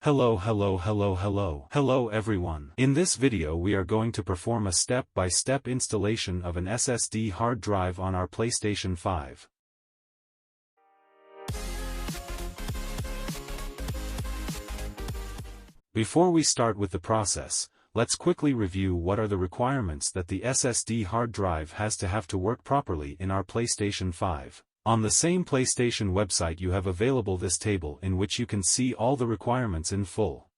Hello everyone. In this video we are going to perform a step-by-step installation of an SSD hard drive on our PlayStation 5. Before we start with the process, let's quickly review what are the requirements that the SSD hard drive has to work properly in our PlayStation 5. On the same PlayStation website you have available this table in which you can see all the requirements in full.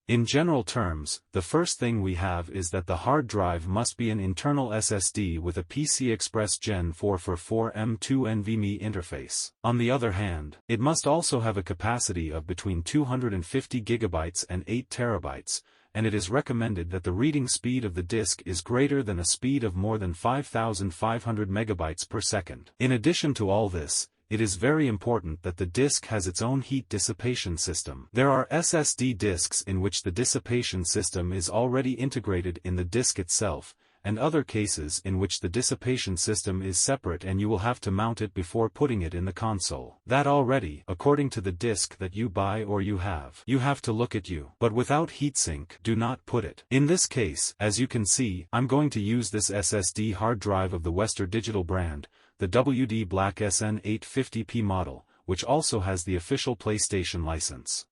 In general terms, the first thing we have is that the hard drive must be an internal SSD with a PCI Express Gen 4x4 M2 NVMe interface. On the other hand, it must also have a capacity of between 250 GB and 8 TB, and it is recommended that the reading speed of the disk is greater than a speed of more than 5,500 MB per second. In addition to all this, it is very important that the disk has its own heat dissipation system. There are SSD disks in which the dissipation system is already integrated in the disk itself, and other cases in which the dissipation system is separate and you will have to mount it before putting it in the console. That already, according to the disk that you buy or you have to look at you. But without heatsink, do not put it. In this case, as you can see, I'm going to use this SSD hard drive of the Western Digital brand, the WD Black SN850P model, which also has the official PlayStation license.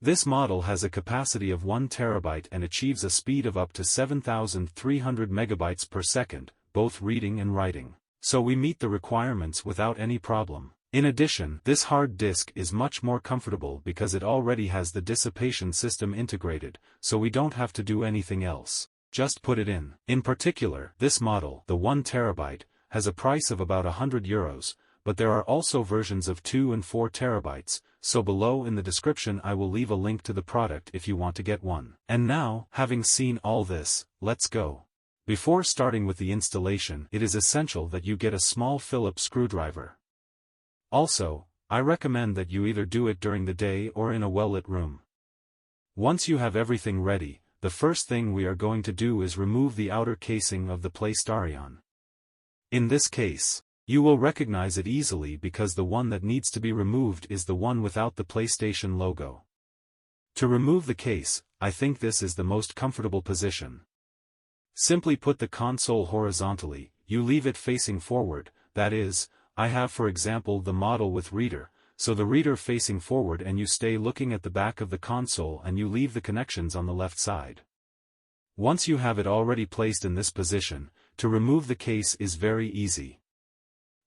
This model has a capacity of 1 TB and achieves a speed of up to 7,300 MB per second, both reading and writing. So we meet the requirements without any problem. In addition, this hard disk is much more comfortable because it already has the dissipation system integrated, so we don't have to do anything else. Just put it in. In particular, this model, the 1 TB, has a price of about €100, but there are also versions of 2 and 4 TB, so below in the description I will leave a link to the product if you want to get one. And now, having seen all this, let's go. Before starting with the installation, it is essential that you get a small Phillips screwdriver. Also, I recommend that you either do it during the day or in a well-lit room. Once you have everything ready, the first thing we are going to do is remove the outer casing of the PlayStation. In this case, you will recognize it easily because the one that needs to be removed is the one without the PlayStation logo. To remove the case, I think this is the most comfortable position. Simply put the console horizontally, you leave it facing forward, that is, I have for example the model with reader, so the reader facing forward and you stay looking at the back of the console and you leave the connections on the left side. Once you have it already placed in this position, to remove the case is very easy.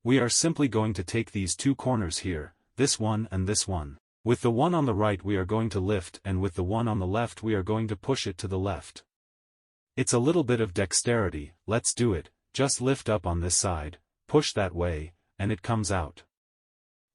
We are simply going to take these two corners here, this one and this one. With the one on the right we are going to lift and with the one on the left we are going to push it to the left. It's a little bit of dexterity, let's do it, just lift up on this side, push that way, and it comes out.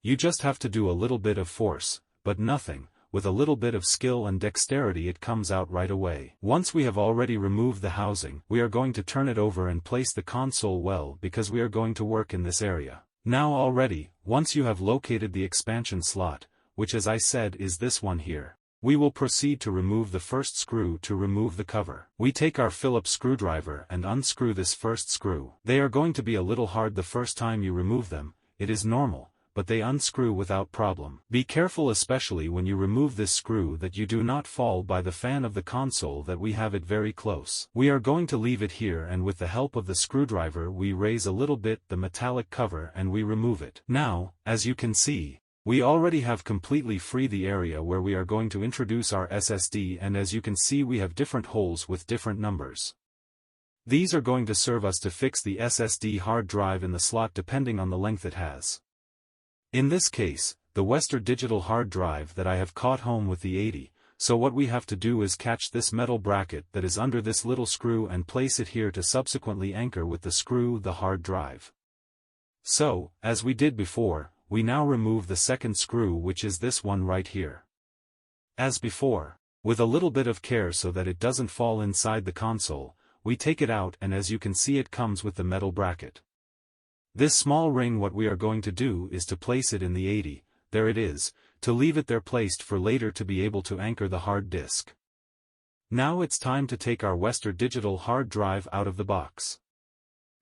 You just have to do a little bit of force, but nothing. With a little bit of skill and dexterity it comes out right away. Once we have already removed the housing, we are going to turn it over and place the console well because we are going to work in this area. Now already, once you have located the expansion slot, which as I said is this one here, we will proceed to remove the first screw to remove the cover. We take our Phillips screwdriver and unscrew this first screw. They are going to be a little hard the first time you remove them, it is normal, but they unscrew without problem. Be careful especially when you remove this screw that you do not fall by the fan of the console, that we have it very close. We are going to leave it here and with the help of the screwdriver we raise a little bit the metallic cover and we remove it. Now, as you can see, we already have completely free the area where we are going to introduce our SSD, and as you can see we have different holes with different numbers. These are going to serve us to fix the SSD hard drive in the slot depending on the length it has. In this case, the Western Digital hard drive that I have caught home with the 80, so what we have to do is catch this metal bracket that is under this little screw and place it here to subsequently anchor with the screw the hard drive. So, as we did before, we now remove the second screw, which is this one right here. As before, with a little bit of care so that it doesn't fall inside the console, we take it out and as you can see it comes with the metal bracket. This small ring, what we are going to do is to place it in the 80, there it is, to leave it there placed for later to be able to anchor the hard disk. Now it's time to take our Western Digital hard drive out of the box.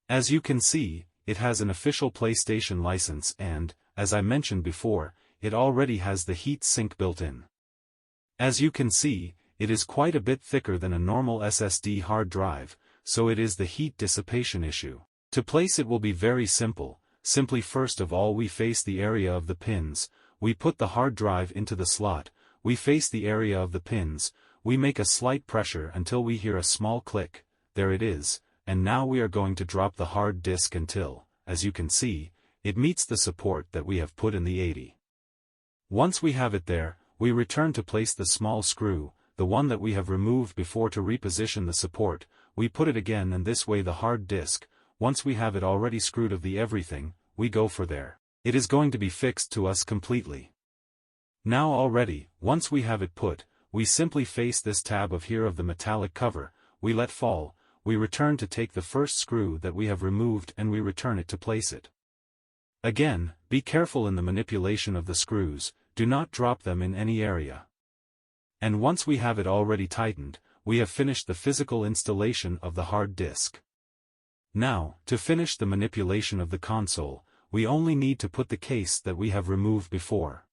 As you can see, it has an official PlayStation license and, as I mentioned before, it already has the heat sink built in. As you can see, it is quite a bit thicker than a normal SSD hard drive, so it is the heat dissipation issue. To place it will be very simple. Simply first of all we face the area of the pins, we put the hard drive into the slot, we face the area of the pins, we make a slight pressure until we hear a small click, there it is, and now we are going to drop the hard disk until, as you can see, it meets the support that we have put in the 80. Once we have it there, we return to place the small screw, the one that we have removed before, to reposition the support, we put it again, and this way the hard disk, once we have it already screwed of the everything, we go for there. It is going to be fixed to us completely. Now already, once we have it put, we simply face this tab of here of the metallic cover, we let fall, we return to take the first screw that we have removed and we return it to place it. Again, be careful in the manipulation of the screws, do not drop them in any area. And once we have it already tightened, we have finished the physical installation of the hard disk. Now, to finish the manipulation of the console, we only need to put the case that we have removed before.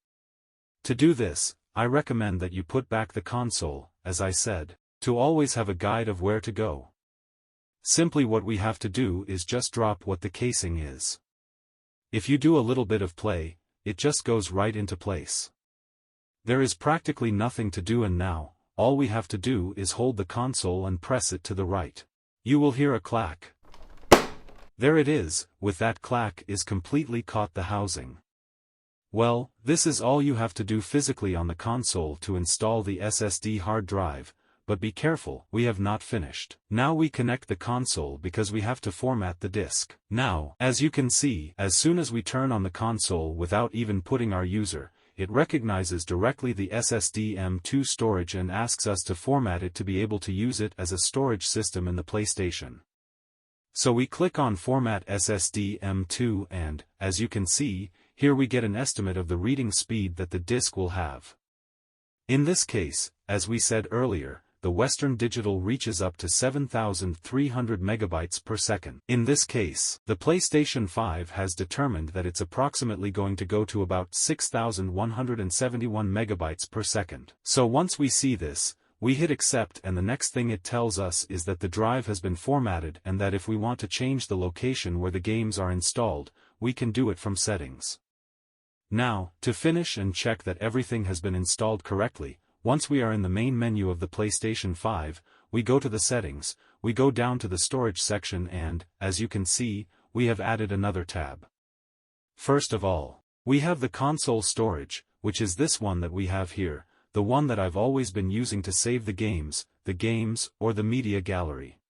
To do this, I recommend that you put back the console, as I said, to always have a guide of where to go. Simply what we have to do is just drop what the casing is. If you do a little bit of play, it just goes right into place. There is practically nothing to do, and now, all we have to do is hold the console and press it to the right. You will hear a clack. There it is, with that clack is completely caught the housing. Well, this is all you have to do physically on the console to install the SSD hard drive, but be careful, we have not finished. Now we connect the console because we have to format the disk. Now, as you can see, as soon as we turn on the console without even putting our user, it recognizes directly the SSD M2 storage and asks us to format it to be able to use it as a storage system in the PlayStation. So we click on Format SSD M2 and, as you can see, here we get an estimate of the reading speed that the disk will have. In this case, as we said earlier, the Western Digital reaches up to 7,300 megabytes per second. In this case, the PlayStation 5 has determined that it's approximately going to go to about 6,171 megabytes per second. So once we see this, we hit accept, and the next thing it tells us is that the drive has been formatted and that if we want to change the location where the games are installed, we can do it from settings. Now, to finish and check that everything has been installed correctly, once we are in the main menu of the PlayStation 5, we go to the settings, we go down to the storage section and, as you can see, we have added another tab. First of all, we have the console storage, which is this one that we have here, the one that I've always been using to save the games, or the media gallery.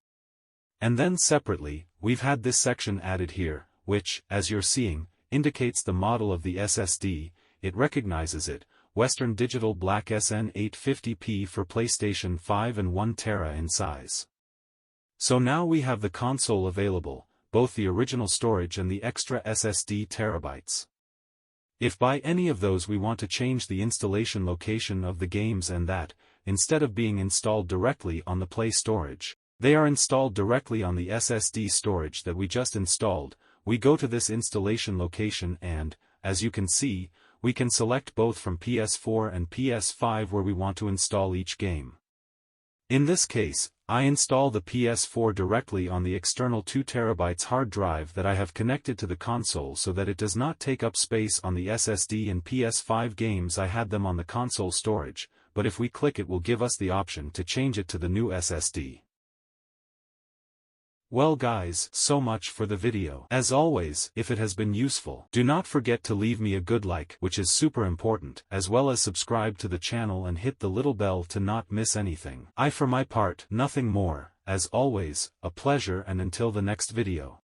And then separately, we've had this section added here, which, as you're seeing, indicates the model of the SSD, it recognizes it, Western Digital Black SN850P for PlayStation 5 and 1 TB in size. So now we have the console available, both the original storage and the extra SSD terabytes. If by any of those we want to change the installation location of the games and that, instead of being installed directly on the Play storage, they are installed directly on the SSD storage that we just installed, we go to this installation location and, as you can see, we can select both from PS4 and PS5 where we want to install each game. In this case, I install the PS4 directly on the external 2 TB hard drive that I have connected to the console so that it does not take up space on the SSD. In PS5 games I had them on the console storage, but if we click it will give us the option to change it to the new SSD. Well guys, so much for the video. As always, if it has been useful, do not forget to leave me a good like, which is super important, as well as subscribe to the channel and hit the little bell to not miss anything. I for my part, nothing more, as always, a pleasure, and until the next video.